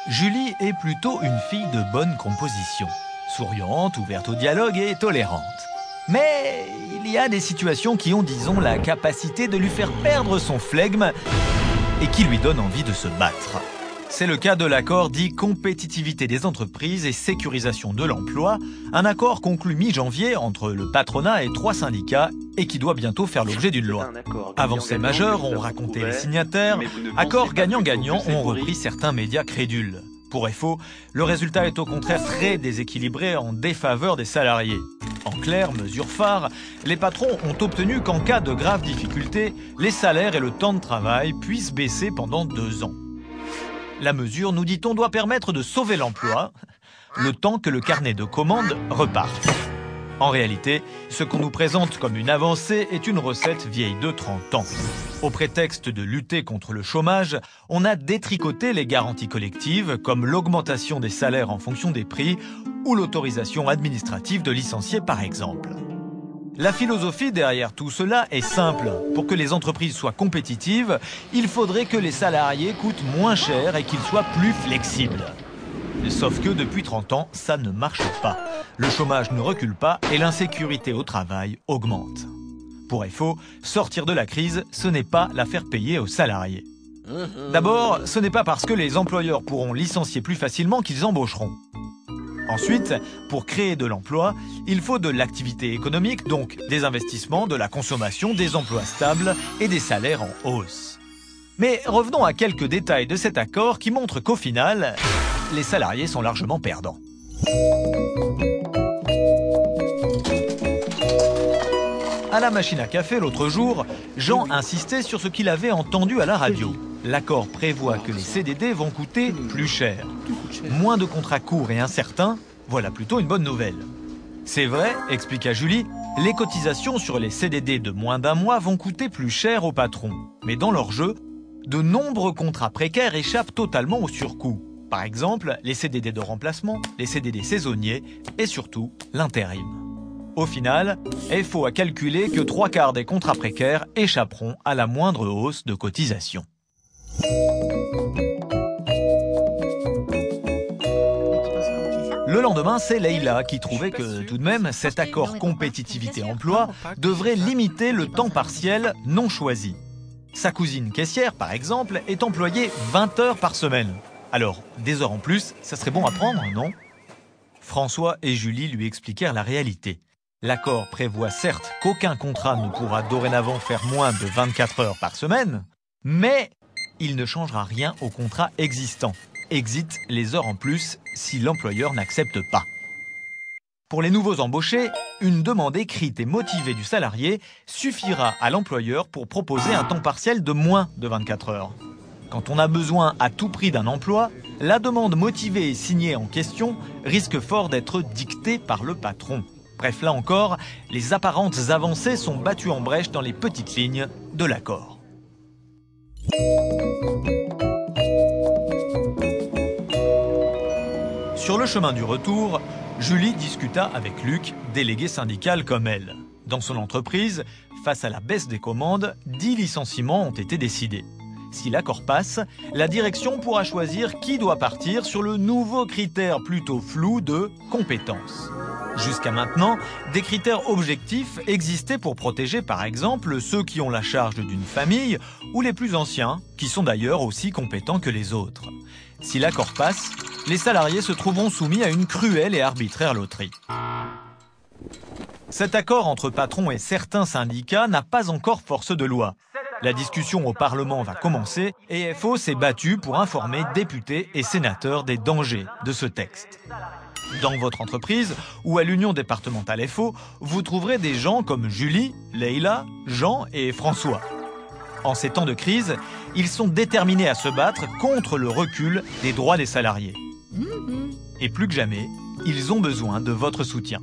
Julie est plutôt une fille de bonne composition, souriante, ouverte au dialogue et tolérante. Mais il y a des situations qui ont, disons, la capacité de lui faire perdre son flegme et qui lui donnent envie de se battre. C'est le cas de l'accord dit compétitivité des entreprises et sécurisation de l'emploi, un accord conclu mi-janvier entre le patronat et 3 syndicats et qui doit bientôt faire l'objet d'une loi. Avancées majeures ont raconté les signataires, accords gagnant-gagnant ont repris certains médias crédules. Pour FO, le résultat est au contraire très déséquilibré en défaveur des salariés. En clair, mesure phare, les patrons ont obtenu qu'en cas de graves difficultés, les salaires et le temps de travail puissent baisser pendant 2 ans. La mesure, nous dit-on, doit permettre de sauver l'emploi, le temps que le carnet de commandes reparte. En réalité, ce qu'on nous présente comme une avancée est une recette vieille de 30 ans. Au prétexte de lutter contre le chômage, on a détricoté les garanties collectives, comme l'augmentation des salaires en fonction des prix ou l'autorisation administrative de licencier par exemple. La philosophie derrière tout cela est simple. Pour que les entreprises soient compétitives, il faudrait que les salariés coûtent moins cher et qu'ils soient plus flexibles. Sauf que depuis 30 ans, ça ne marche pas. Le chômage ne recule pas et l'insécurité au travail augmente. Pour FO, sortir de la crise, ce n'est pas la faire payer aux salariés. D'abord, ce n'est pas parce que les employeurs pourront licencier plus facilement qu'ils embaucheront. Ensuite, pour créer de l'emploi, il faut de l'activité économique, donc des investissements, de la consommation, des emplois stables et des salaires en hausse. Mais revenons à quelques détails de cet accord qui montrent qu'au final, les salariés sont largement perdants. À la machine à café l'autre jour, Jean insistait sur ce qu'il avait entendu à la radio. L'accord prévoit que les CDD vont coûter plus cher. Moins de contrats courts et incertains, voilà plutôt une bonne nouvelle. C'est vrai, expliqua Julie, les cotisations sur les CDD de moins d'1 mois vont coûter plus cher aux patrons. Mais dans leur jeu, de nombreux contrats précaires échappent totalement au surcoût. Par exemple, les CDD de remplacement, les CDD saisonniers et surtout l'intérim. Au final, FO a calculé que 3/4 des contrats précaires échapperont à la moindre hausse de cotisation. Le lendemain, c'est Leïla qui trouvait que tout de même, cet accord compétitivité-emploi devrait limiter le temps partiel non choisi. Sa cousine caissière, par exemple, est employée 20 heures par semaine. Alors, des heures en plus, ça serait bon à prendre, non? François et Julie lui expliquèrent la réalité. L'accord prévoit certes qu'aucun contrat ne pourra dorénavant faire moins de 24 heures par semaine, mais il ne changera rien au contrat existant. Exit les heures en plus si l'employeur n'accepte pas. Pour les nouveaux embauchés, une demande écrite et motivée du salarié suffira à l'employeur pour proposer un temps partiel de moins de 24 heures. Quand on a besoin à tout prix d'un emploi, la demande motivée et signée en question risque fort d'être dictée par le patron. Bref, là encore, les apparentes avancées sont battues en brèche dans les petites lignes de l'accord. Sur le chemin du retour, Julie discuta avec Luc, délégué syndical comme elle. Dans son entreprise, face à la baisse des commandes, 10 licenciements ont été décidés. Si l'accord passe, la direction pourra choisir qui doit partir sur le nouveau critère plutôt flou de compétence. Jusqu'à maintenant, des critères objectifs existaient pour protéger par exemple ceux qui ont la charge d'une famille ou les plus anciens, qui sont d'ailleurs aussi compétents que les autres. Si l'accord passe, les salariés se trouveront soumis à une cruelle et arbitraire loterie. Cet accord entre patrons et certains syndicats n'a pas encore force de loi. La discussion au Parlement va commencer et FO s'est battu pour informer députés et sénateurs des dangers de ce texte. Dans votre entreprise ou à l'union départementale FO, vous trouverez des gens comme Julie, Leïla, Jean et François. En ces temps de crise, ils sont déterminés à se battre contre le recul des droits des salariés. Et plus que jamais, ils ont besoin de votre soutien.